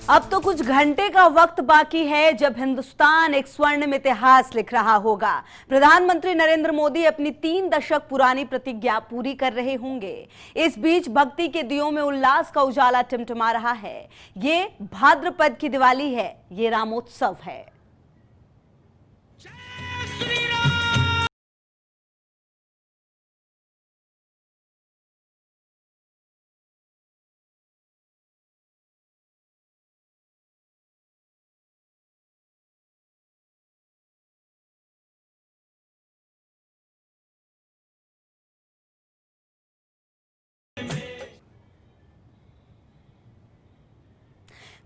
अब तो कुछ घंटे का वक्त बाकी है जब हिंदुस्तान एक स्वर्णिम इतिहास लिख रहा होगा। प्रधानमंत्री नरेंद्र मोदी अपनी 3 दशक पुरानी प्रतिज्ञा पूरी कर रहे होंगे। इस बीच भक्ति के दियों में उल्लास का उजाला टिमटिमा रहा है। ये भाद्रपद की दिवाली है, ये रामोत्सव है।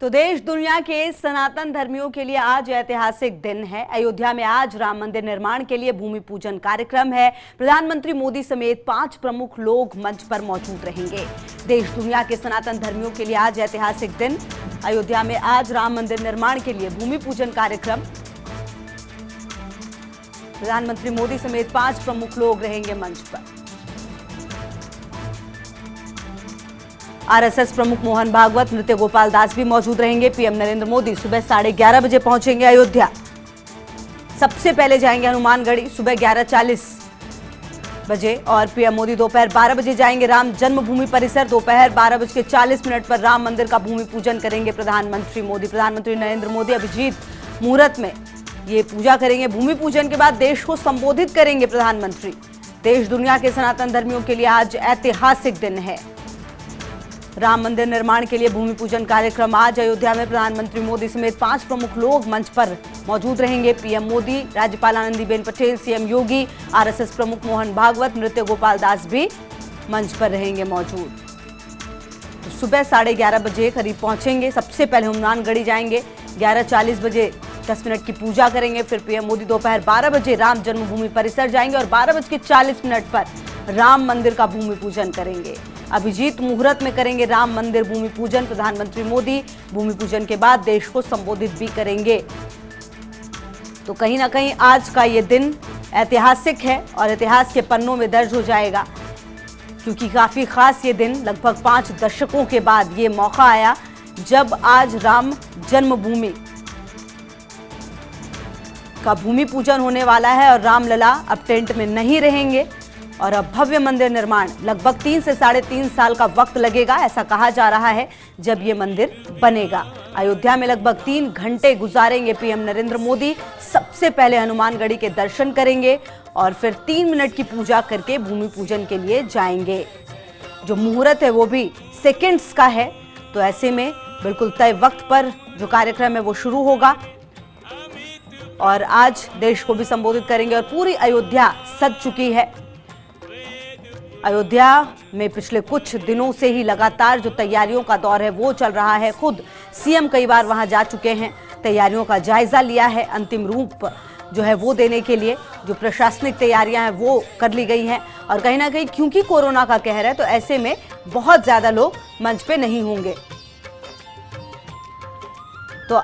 तो देश दुनिया के सनातन धर्मियों के लिए आज ऐतिहासिक दिन है। अयोध्या में आज राम मंदिर निर्माण के लिए भूमि पूजन कार्यक्रम है। प्रधानमंत्री मोदी समेत 5 प्रमुख लोग मंच पर मौजूद रहेंगे। देश दुनिया के सनातन धर्मियों के लिए आज ऐतिहासिक दिन। अयोध्या में आज राम मंदिर निर्माण के लिए भूमि पूजन कार्यक्रम। प्रधानमंत्री मोदी समेत 5 प्रमुख लोग रहेंगे मंच पर। आरएसएस प्रमुख मोहन भागवत, नृत्य गोपाल दास भी मौजूद रहेंगे। पीएम नरेंद्र मोदी सुबह 11:30 बजे पहुंचेंगे अयोध्या। सबसे पहले जाएंगे हनुमानगढ़ी सुबह 11:40 बजे और पीएम मोदी दोपहर 12 बजे जाएंगे राम जन्मभूमि परिसर। दोपहर 12:40 पर राम मंदिर का भूमि पूजन करेंगे प्रधानमंत्री मोदी। प्रधानमंत्री नरेंद्र मोदी अभिजीत मुहूर्त में ये पूजा करेंगे। भूमि पूजन के बाद देश को संबोधित करेंगे प्रधानमंत्री। देश दुनिया के सनातन धर्मियों के लिए आज ऐतिहासिक दिन है। राम मंदिर निर्माण के लिए भूमि पूजन कार्यक्रम आज अयोध्या में। प्रधानमंत्री मोदी समेत 5 प्रमुख लोग मंच पर मौजूद रहेंगे। पीएम मोदी, राज्यपाल आनंदीबेन पटेल, सीएम योगी, आरएसएस प्रमुख मोहन भागवत, नृत्य गोपाल दास भी मंच पर रहेंगे मौजूद। तो सुबह 11:30 बजे करीब पहुंचेंगे। सबसे पहले हनुमानगढ़ी जाएंगे। 11:40 बजे 10 मिनट की पूजा करेंगे। फिर पीएम मोदी दोपहर 12 बजे राम जन्मभूमि परिसर जाएंगे और 12:40 पर राम मंदिर का भूमि पूजन करेंगे। अभिजीत मुहूर्त में करेंगे राम मंदिर भूमि पूजन। प्रधानमंत्री मोदी भूमि पूजन के बाद देश को संबोधित भी करेंगे। तो कहीं ना कहीं आज का ये दिन ऐतिहासिक है और इतिहास के पन्नों में दर्ज हो जाएगा, क्योंकि काफी खास ये दिन लगभग 5 दशकों के बाद ये मौका आया जब आज राम जन्मभूमि का भूमि पूजन होने वाला है और रामलला अब टेंट में नहीं रहेंगे और अब भव्य मंदिर निर्माण लगभग 3 से 3.5 साल का वक्त लगेगा, ऐसा कहा जा रहा है, जब ये मंदिर बनेगा। अयोध्या में लगभग 3 घंटे गुजारेंगे पीएम नरेंद्र मोदी। सबसे पहले हनुमानगढ़ी के दर्शन करेंगे और फिर 3 मिनट की पूजा करके भूमि पूजन के लिए जाएंगे। जो मुहूर्त है वो भी सेकेंड्स का है, तो ऐसे में बिल्कुल तय वक्त पर जो कार्यक्रम है वो शुरू होगा और आज देश को भी संबोधित करेंगे। और पूरी अयोध्या सज चुकी है। अयोध्या में पिछले कुछ दिनों से ही लगातार जो तैयारियों का दौर है वो चल रहा है। खुद सीएम कई बार वहां जा चुके हैं, तैयारियों का जायजा लिया है। अंतिम रूप जो है वो देने के लिए जो प्रशासनिक तैयारियां हैं वो कर ली गई हैं। और कहीं ना कहीं क्योंकि कोरोना का कहर है तो ऐसे में बहुत ज्यादा लोग मंच पे नहीं होंगे। तो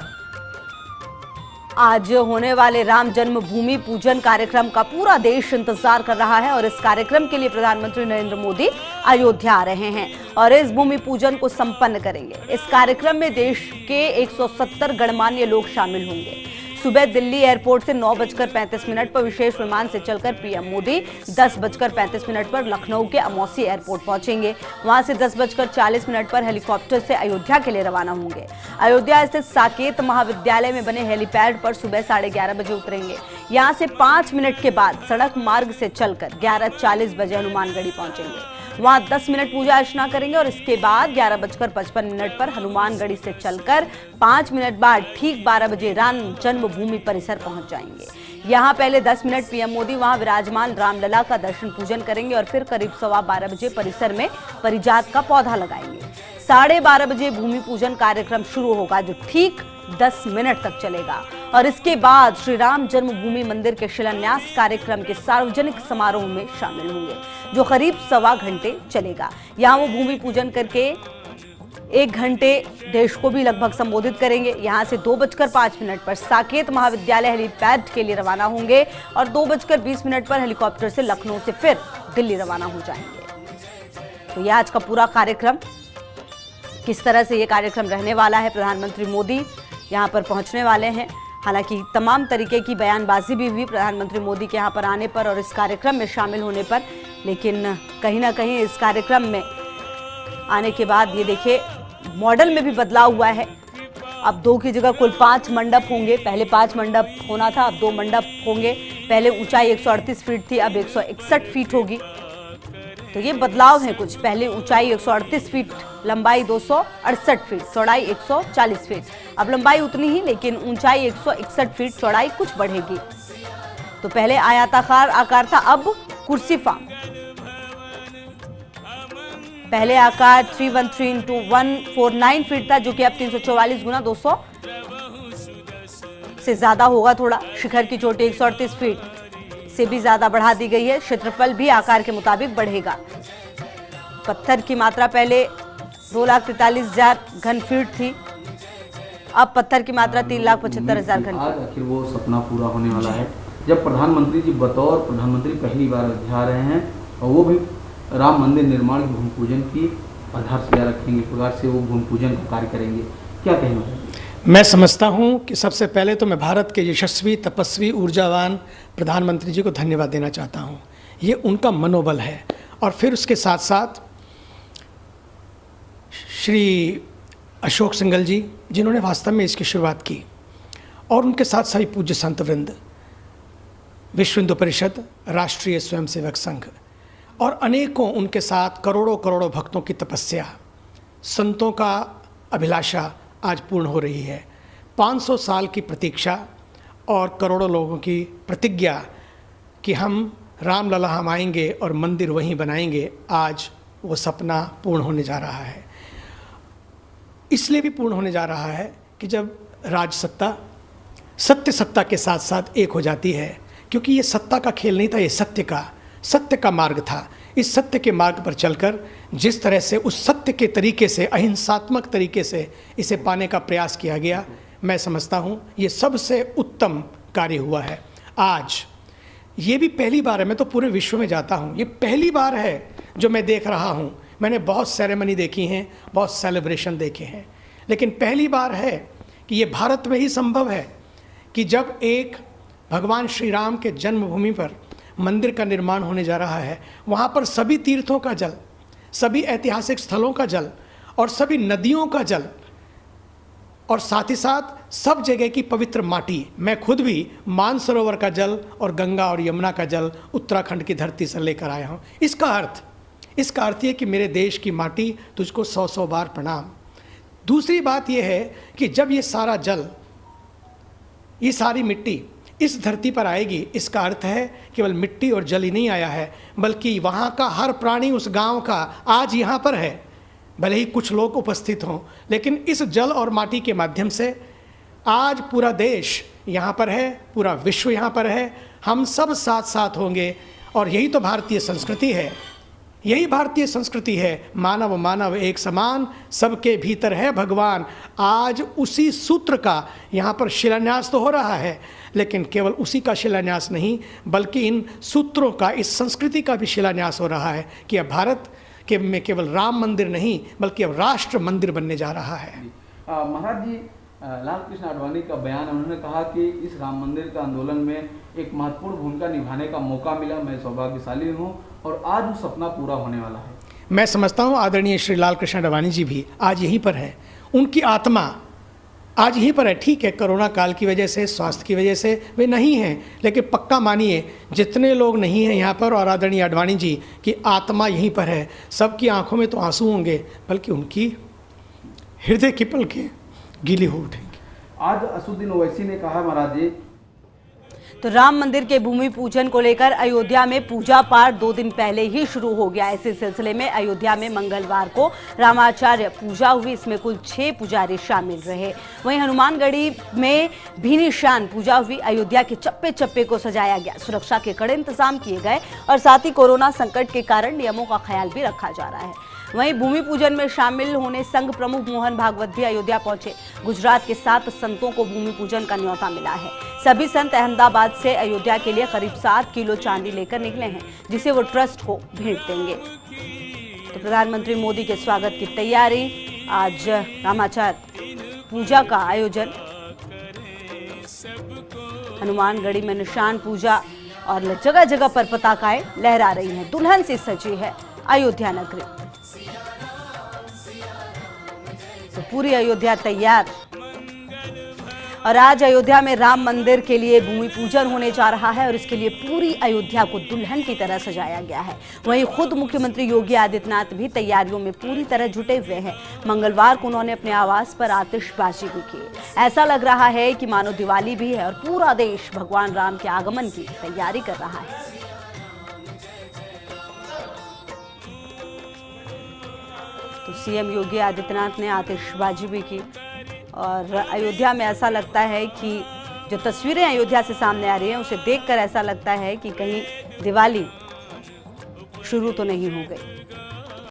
आज होने वाले राम जन्मभूमि पूजन कार्यक्रम का पूरा देश इंतजार कर रहा है और इस कार्यक्रम के लिए प्रधानमंत्री नरेंद्र मोदी अयोध्या आ रहे हैं और इस भूमि पूजन को संपन्न करेंगे। इस कार्यक्रम में देश के 170 गणमान्य लोग शामिल होंगे। सुबह दिल्ली एयरपोर्ट से 9:35 पर विशेष विमान से चलकर पीएम मोदी 10:35 पर लखनऊ के अमौसी एयरपोर्ट पहुंचेंगे। वहां से 10:40 पर हेलीकॉप्टर से अयोध्या के लिए रवाना होंगे। अयोध्या स्थित साकेत महाविद्यालय में बने हेलीपैड पर सुबह 11:30 बजे उतरेंगे। यहां से 5 मिनट के बाद सड़क मार्ग से चलकर 11:40 बजे हनुमानगढ़ी पहुंचेंगे। वहां 10 मिनट पूजा अर्चना करेंगे और इसके बाद 11:55 पर हनुमानगढ़ी से चलकर 5 मिनट बाद ठीक 12 बजे राम जन्मभूमि परिसर पहुंच जाएंगे। यहां पहले 10 मिनट पीएम मोदी वहां विराजमान रामलला का दर्शन पूजन करेंगे और फिर करीब 12:15 बजे परिसर में परिजात का पौधा लगाएंगे। 12:30 बजे भूमि पूजन कार्यक्रम शुरू होगा जो ठीक 10 मिनट तक चलेगा और इसके बाद श्री राम जन्मभूमि मंदिर के शिलान्यास कार्यक्रम के सार्वजनिक समारोह में शामिल होंगे जो करीब 1.25 घंटे चलेगा। यहाँ वो भूमि पूजन करके 1 घंटे देश को भी लगभग संबोधित करेंगे। यहाँ से 2:05 पर साकेत महाविद्यालय हेलीपैड के लिए रवाना होंगे और 2:20 पर हेलीकॉप्टर से लखनऊ से फिर दिल्ली रवाना हो जाएंगे। तो यह आज का पूरा कार्यक्रम किस तरह से ये कार्यक्रम रहने वाला है। प्रधानमंत्री मोदी यहाँ पर पहुँचने वाले हैं। हालांकि तमाम तरीके की बयानबाजी भी हुई प्रधानमंत्री मोदी के यहाँ पर आने पर और इस कार्यक्रम में शामिल होने पर, लेकिन कहीं ना कहीं इस कार्यक्रम में आने के बाद ये देखिए मॉडल में भी बदलाव हुआ है। अब 2 की जगह कुल 5 मंडप होंगे। पहले 5 मंडप होना था, अब 2 मंडप होंगे। पहले ऊंचाई 138 फीट थी, अब 161 फीट होगी। तो ये बदलाव है कुछ। पहले ऊंचाई 138 फीट, लंबाई 268 फीट, चौड़ाई 140 फीट। अब लंबाई उतनी ही, लेकिन ऊंचाई 161 फीट, चौड़ाई कुछ बढ़ेगी। तो पहले आयताकार आकार था, अब कुर्सी फार्म। पहले आकार 313 into 149 फीट था, जो कि अब 344 गुना 200 से ज्यादा होगा थोड़ा। शिखर की चोटी 138 फीट से भी ज्यादा बढ़ा दी गई है। क्षेत्रफल भी आकार के मुताबिक बढ़ेगा। पत्थर की मात्रा पहले 2,43,000 घन फीट थी, अब पत्थर की मात्रा 3,75,000 घन फीट। आखिर वो सपना पूरा होने वाला है जब प्रधानमंत्री जी बतौर प्रधानमंत्री पहली बार अयोध्या आ रहे हैं, और वो भी राम मंदिर निर्माण के भूमि पूजन की आधारशिला रखेंगे, प्रकार से वो भूमि पूजन का कार्य करेंगे। क्या कहेंगे? मैं समझता हूं कि सबसे पहले तो मैं भारत के यशस्वी, तपस्वी, ऊर्जावान प्रधानमंत्री जी को धन्यवाद देना चाहता हूं। ये उनका मनोबल है। और फिर उसके साथ साथ श्री अशोक सिंघल जी, जिन्होंने वास्तव में इसकी शुरुआत की, और उनके साथ सभी पूज्य संत वृंद, विश्व हिंदू परिषद, राष्ट्रीय स्वयंसेवक संघ और अनेकों उनके साथ करोड़ों करोड़ों भक्तों की तपस्या, संतों का अभिलाषा आज पूर्ण हो रही है। 500 साल की प्रतीक्षा और करोड़ों लोगों की प्रतिज्ञा कि हम रामलला हम आएंगे और मंदिर वहीं बनाएंगे, आज वो सपना पूर्ण होने जा रहा है। इसलिए भी पूर्ण होने जा रहा है कि जब राज सत्ता सत्य सत्ता के साथ साथ एक हो जाती है, क्योंकि ये सत्ता का खेल नहीं था, ये सत्य का मार्ग था। इस सत्य के मार्ग पर चलकर जिस तरह से उस सत्य के तरीके से, अहिंसात्मक तरीके से इसे पाने का प्रयास किया गया, मैं समझता हूँ ये सबसे उत्तम कार्य हुआ है। आज ये भी पहली बार है, मैं तो पूरे विश्व में जाता हूँ, ये पहली बार है जो मैं देख रहा हूँ। मैंने बहुत सेरेमनी देखी हैं, बहुत सेलिब्रेशन देखे हैं, लेकिन पहली बार है कि ये भारत में ही संभव है कि जब एक भगवान श्री राम के जन्मभूमि पर मंदिर का निर्माण होने जा रहा है, वहाँ पर सभी तीर्थों का जल, सभी ऐतिहासिक स्थलों का जल और सभी नदियों का जल, और साथ ही साथ सब जगह की पवित्र माटी, मैं खुद भी मानसरोवर का जल और गंगा और यमुना का जल उत्तराखंड की धरती से लेकर आया हूँ। इसका अर्थ ये कि मेरे देश की माटी तुझको 100 बार प्रणाम। दूसरी बात यह है कि जब ये सारा जल, ये सारी मिट्टी इस धरती पर आएगी, इसका अर्थ है केवल मिट्टी और जल ही नहीं आया है, बल्कि वहाँ का हर प्राणी उस गांव का आज यहाँ पर है। भले ही कुछ लोग उपस्थित हों, लेकिन इस जल और माटी के माध्यम से आज पूरा देश यहाँ पर है, पूरा विश्व यहाँ पर है। हम सब साथ साथ होंगे, और यही तो भारतीय संस्कृति है। यही भारतीय संस्कृति है, मानव मानव एक समान, सबके भीतर है भगवान। आज उसी सूत्र का यहाँ पर शिलान्यास तो हो रहा है, लेकिन केवल उसी का शिलान्यास नहीं, बल्कि इन सूत्रों का, इस संस्कृति का भी शिलान्यास हो रहा है कि अब भारत के में केवल राम मंदिर नहीं, बल्कि अब राष्ट्र मंदिर बनने जा रहा है। महाराज जी, लाल कृष्ण आडवाणी का बयान, उन्होंने कहा कि इस राम मंदिर का आंदोलन में एक महत्वपूर्ण भूमिका निभाने का मौका मिला, मैं सौभाग्यशाली हूँ, और आज वो सपना पूरा होने वाला है। मैं समझता हूँ आदरणीय श्री लाल कृष्ण आडवाणी जी भी आज यहीं पर है, उनकी आत्मा आज यहीं पर है। ठीक है, कोरोना काल की वजह से, स्वास्थ्य की वजह से वे नहीं हैं, लेकिन पक्का मानिए जितने लोग नहीं हैं यहाँ पर और आदरणीय आडवाणी जी की आत्मा यहीं पर है। सबकी आंखों में तो आंसू होंगे, बल्कि उनकी हृदय की पलकें गीली हो उठेंगी। आज असुद्दीन ओवैसी ने कहा महाराज जी, तो राम मंदिर के भूमि पूजन को लेकर अयोध्या में पूजा पाठ 2 दिन पहले ही शुरू हो गया। इसी सिलसिले में अयोध्या में मंगलवार को रामाचार्य पूजा हुई। इसमें कुल 6 पुजारी शामिल रहे। वहीं हनुमानगढ़ी में भी निशान पूजा हुई। अयोध्या के चप्पे चप्पे को सजाया गया, सुरक्षा के कड़े इंतजाम किए गए और साथ ही कोरोना संकट के कारण नियमों का ख्याल भी रखा जा रहा है। वहीं भूमि पूजन में शामिल होने संघ प्रमुख मोहन भागवत भी अयोध्या पहुंचे। गुजरात के 7 संतों को भूमि पूजन का न्योता मिला है। सभी संत अहमदाबाद से अयोध्या के लिए करीब 7 किलो चांदी लेकर निकले हैं, जिसे वो ट्रस्ट को भेंट देंगे। तो प्रधानमंत्री मोदी के स्वागत की तैयारी आज रामाचार्य पूजा का आयोजन, हनुमानगढ़ी में निशान पूजा और जगह जगह पर पताकाएं लहरा रही हैं। दुल्हन से सजी है अयोध्या नगरी। तो पूरी अयोध्या तैयार। और आज अयोध्या में राम मंदिर के लिए भूमि पूजन होने जा रहा है और इसके लिए पूरी अयोध्या को दुल्हन की तरह सजाया गया है। वहीं खुद मुख्यमंत्री योगी आदित्यनाथ भी तैयारियों में पूरी तरह जुटे हुए हैं। मंगलवार को उन्होंने अपने आवास पर आतिशबाजी भी की। ऐसा लग रहा है कि मानो दिवाली भी है और पूरा देश भगवान राम के आगमन की तैयारी कर रहा है। तो सीएम योगी आदित्यनाथ ने आतिशबाजी भी की और अयोध्या में ऐसा लगता है कि जो तस्वीरें अयोध्या से सामने आ रही हैं उसे देखकर ऐसा लगता है कि कहीं दिवाली शुरू तो नहीं हो गई।